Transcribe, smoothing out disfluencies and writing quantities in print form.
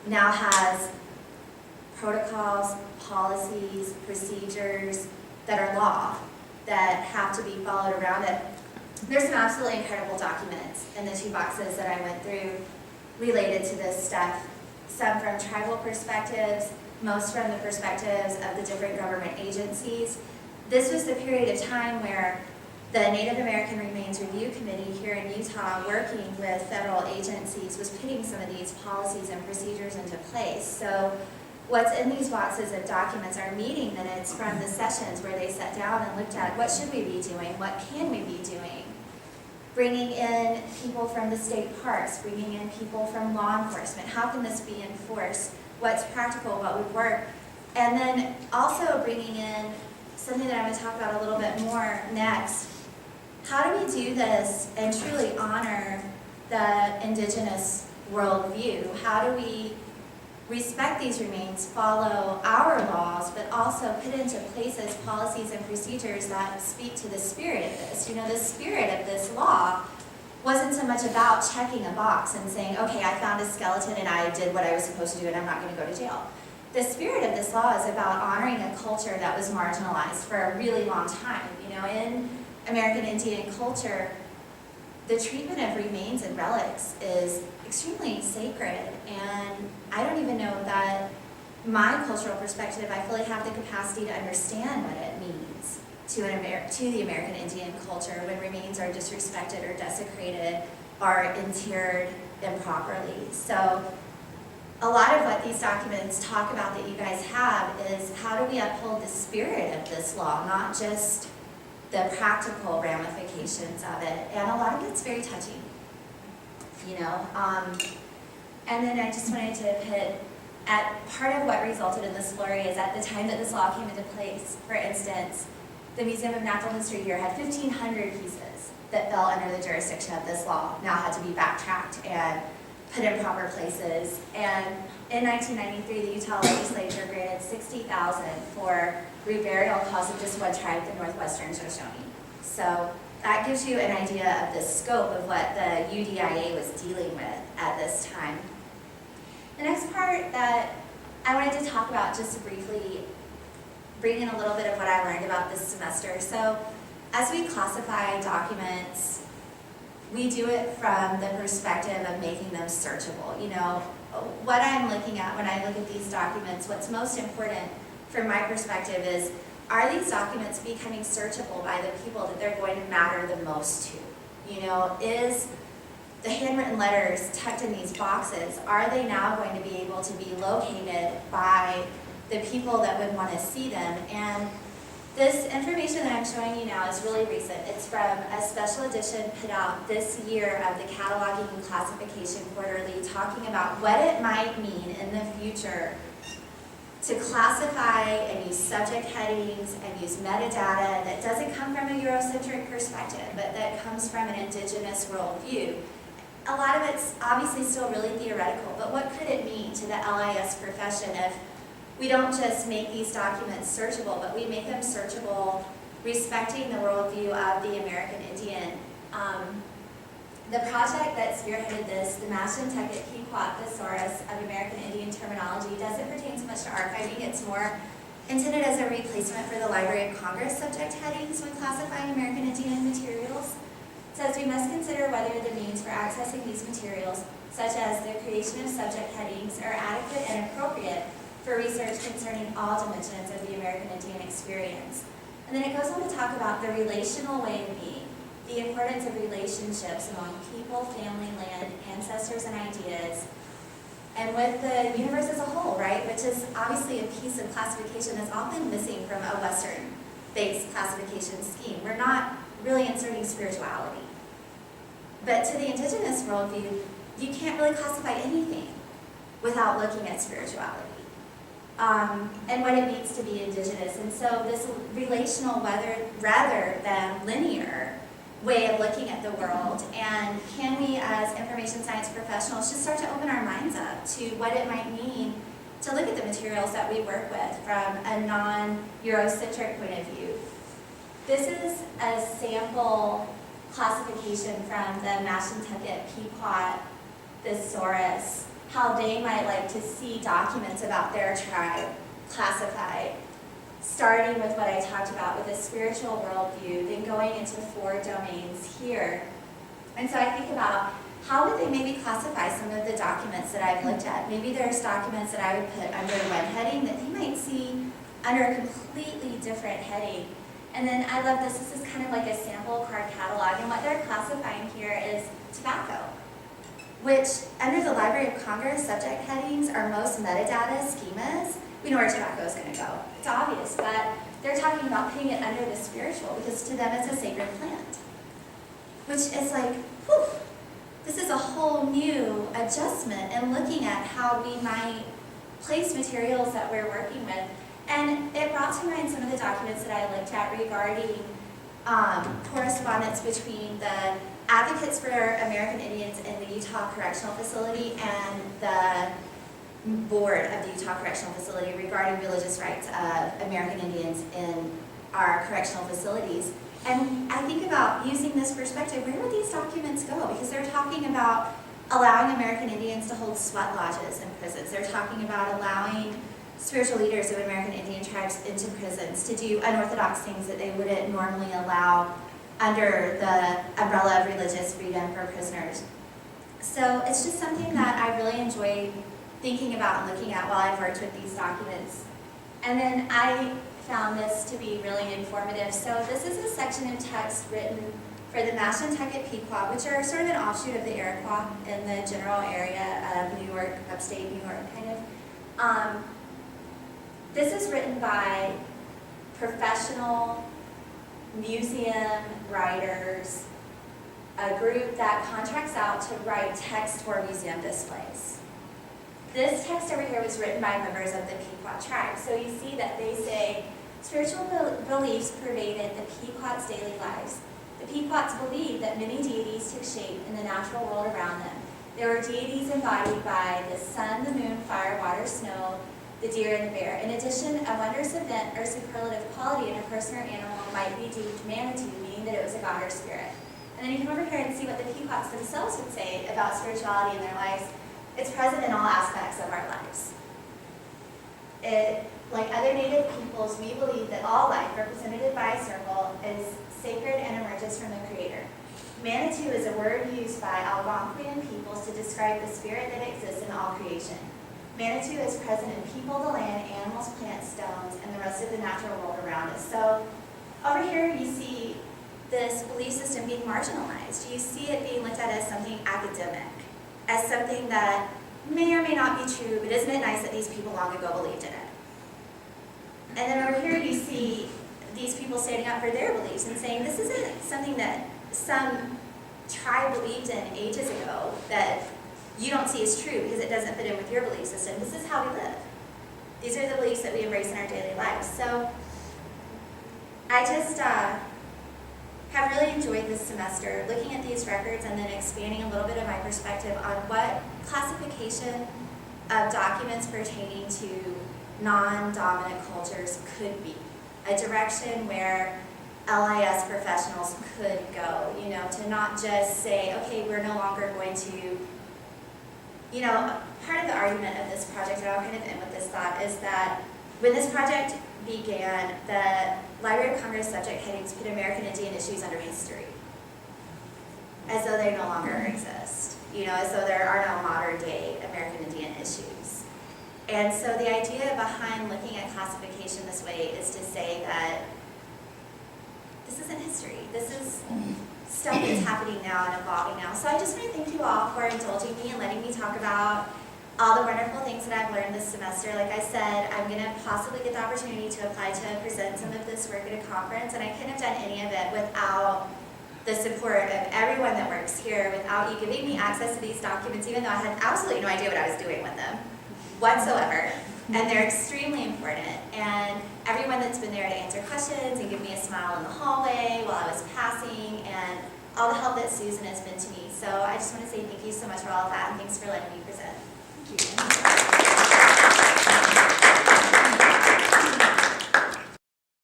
now has protocols, policies, procedures that are law that have to be followed around it. There's some absolutely incredible documents in the 2 boxes that I went through related to this stuff. Some from tribal perspectives, most from the perspectives of the different government agencies. This was the period of time where the Native American Remains Review Committee here in Utah, working with federal agencies, was putting some of these policies and procedures into place. So what's in these boxes of documents are meeting minutes from the sessions where they sat down and looked at what should we be doing, what can we be doing, bringing in people from the state parks, bringing in people from law enforcement, how can this be enforced, what's practical, what would work, and then also bringing in something that I'm going to talk about a little bit more next. How do we do this and truly honor the indigenous worldview? How do we respect these remains, follow our laws, but also put into places policies and procedures that speak to the spirit of this? You know, the spirit of this law wasn't so much about checking a box and saying, okay, I found a skeleton and I did what I was supposed to do and I'm not going to go to jail. The spirit of this law is about honoring a culture that was marginalized for a really long time. You know, in American Indian culture, the treatment of remains and relics is extremely sacred, and I don't even know that my cultural perspective, I fully have the capacity to understand what it means to the American Indian culture when remains are disrespected or desecrated or interred improperly. So a lot of what these documents talk about that you guys have is how do we uphold the spirit of this law, not just the practical ramifications of it, and a lot of it's very touching, you know. And then I just wanted to hit at part of what resulted in this flurry is at the time that this law came into place. For instance, the Museum of Natural History here had 1,500 pieces that fell under the jurisdiction of this law, now had to be backtracked and put in proper places. And in 1993, the Utah legislature granted $60,000 for reburial caused of just one tribe, the Northwestern Shoshone. So that gives you an idea of the scope of what the UDIA was dealing with at this time. The next part that I wanted to talk about, just to briefly bring in a little bit of what I learned about this semester. So as we classify documents, we do it from the perspective of making them searchable. You know, what I'm looking at when I look at these documents, what's most important from my perspective is, are these documents becoming searchable by the people that they're going to matter the most to? You know, is the handwritten letters tucked in these boxes, are they now going to be able to be located by the people that would want to see them? And this information that I'm showing you now is really recent. It's from a special edition put out this year of the Cataloging and Classification Quarterly, talking about what it might mean in the future to classify and use subject headings and use metadata that doesn't come from a Eurocentric perspective, but that comes from an indigenous worldview. A lot of it's obviously still really theoretical, but what could it mean to the LIS profession if we don't just make these documents searchable, but we make them searchable respecting the worldview of the American Indian? The project that spearheaded this, the Mashantucket Pequot Thesaurus of American Indian Terminology, doesn't pertain so much to archiving. It's more intended as a replacement for the Library of Congress subject headings when classifying American Indian materials. It says we must consider whether the means for accessing these materials, such as the creation of subject headings, are adequate and appropriate for research concerning all dimensions of the American Indian experience. And then it goes on to talk about the relational way of being, the importance of relationships among people, family, land, ancestors, and ideas, and with the universe as a whole, right? Which is obviously a piece of classification that's often missing from a Western-based classification scheme. We're not really inserting spirituality. But to the indigenous worldview, you can't really classify anything without looking at spirituality. And what it means to be indigenous. And so this relational, rather than linear, way of looking at the world, and can we as information science professionals just start to open our minds up to what it might mean to look at the materials that we work with from a non-Eurocentric point of view. This is a sample classification from the Mashantucket Pequot Thesaurus how they might like to see documents about their tribe classified, starting with what I talked about with a spiritual worldview, then going into 4 domains here. And so I think about how would they maybe classify some of the documents that I've looked at. Maybe there's documents that I would put under one heading that they might see under a completely different heading. And then I love this. This is kind of like a sample card catalog, and what they're classifying here is tobacco, which under the Library of Congress subject headings are most metadata schemas. We know where tobacco is going to go. It's obvious, but they're talking about putting it under the spiritual because to them it's a sacred plant, which is like, whew, this is a whole new adjustment in looking at how we might place materials that we're working with. And it brought to mind some of the documents that I looked at regarding correspondence between the advocates for American Indians in the Utah Correctional Facility and the board of the Utah Correctional Facility regarding religious rights of American Indians in our correctional facilities. And I think about using this perspective, where would these documents go? Because they're talking about allowing American Indians to hold sweat lodges in prisons. They're talking about allowing spiritual leaders of American Indian tribes into prisons to do unorthodox things that they wouldn't normally allow under the umbrella of religious freedom for prisoners. So it's just something that I really enjoyed thinking about and looking at while I've worked with these documents. And then I found this to be really informative. So this is a section of text written for the Mashantucket Pequot, which are sort of an offshoot of the Iroquois in the general area of New York, upstate New York, kind of. This is written by professional museum writers, a group that contracts out to write text for museum displays. This text over here was written by members of the Pequot tribe. So you see that they say, spiritual beliefs pervaded the Pequot's daily lives. The Pequots believed that many deities took shape in the natural world around them. There were deities embodied by the sun, the moon, fire, water, snow, the deer, and the bear. In addition, a wondrous event or superlative quality in a person or animal might be deemed Manitou, meaning that it was a god or spirit. And then you come over here and see what the Pequots themselves would say about spirituality in their lives. It's present in all aspects of our lives. Like other Native peoples, we believe that all life, represented by a circle, is sacred and emerges from the Creator. Manitou is a word used by Algonquian peoples to describe the spirit that exists in all creation. Manitou is present in people, the land, animals, plants, stones, and the rest of the natural world around us. So over here you see this belief system being marginalized. You see it being looked at as something academic, as something that may or may not be true, but isn't it nice that these people long ago believed in it? And then over here you see these people standing up for their beliefs and saying this isn't something that some tribe believed in ages ago that you don't see as true because it doesn't fit in with your belief system. This is how we live. These are the beliefs that we embrace in our daily lives. So I just have really enjoyed this semester looking at these records and then expanding a little bit of my perspective on what classification of documents pertaining to non-dominant cultures could be. A direction where LIS professionals could go, to not just say, okay, we're no longer going to, part of the argument of this project, and I'll kind of end with this thought, is that when this project began, the Library of Congress subject headings put American Indian issues under history, as though they no longer exist, as though there are no modern day American Indian issues. And so the idea behind looking at classification this way is to say that this isn't history. This is stuff that's happening now and evolving now. So I just want to thank you all for indulging me and letting me talk about all the wonderful things that I've learned this semester. Like I said, I'm going to possibly get the opportunity to apply to present some of this work at a conference, and I couldn't have done any of it without the support of everyone that works here, without you giving me access to these documents, even though I had absolutely no idea what I was doing with them whatsoever. And they're extremely important. And everyone that's been there to answer questions and give me a smile in the hallway while I was passing, and all the help that Susan has been to me. So I just want to say thank you so much for all of that, and thanks for letting me present. Thank you.